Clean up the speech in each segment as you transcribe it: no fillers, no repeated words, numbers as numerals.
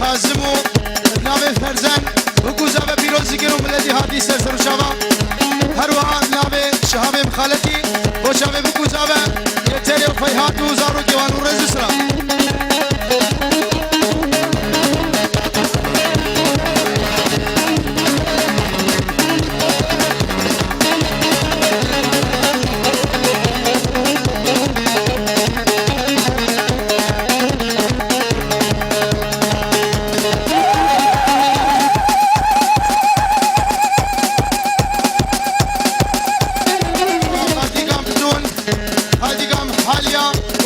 کازمو ناوی فرزن و گوزاوه پیروزی گرم ملدی هاتی سر سرشاوه هر وها ناوی شهابه مخالتی بوشاوه بگوزاوه یتری و فیهات و زارو دیوان و رزی سرا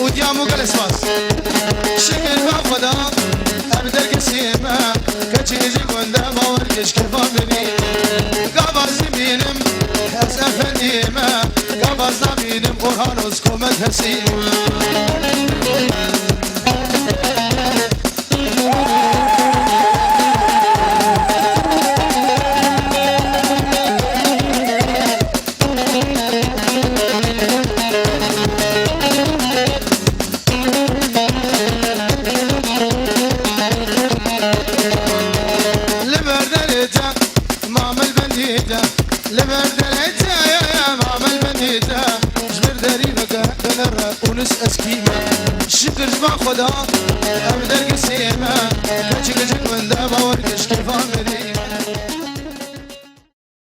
وديامو قلسواس شكل بافدا ابدر قسيمة كتشي يجي وندا باوركش كيفا بني قابز مينم هز افنديمة قابز مينم قرانوس كومت هسيم شكر جمع خدا ابدر قسيمة كتشي لجن وندا باوركش كيفان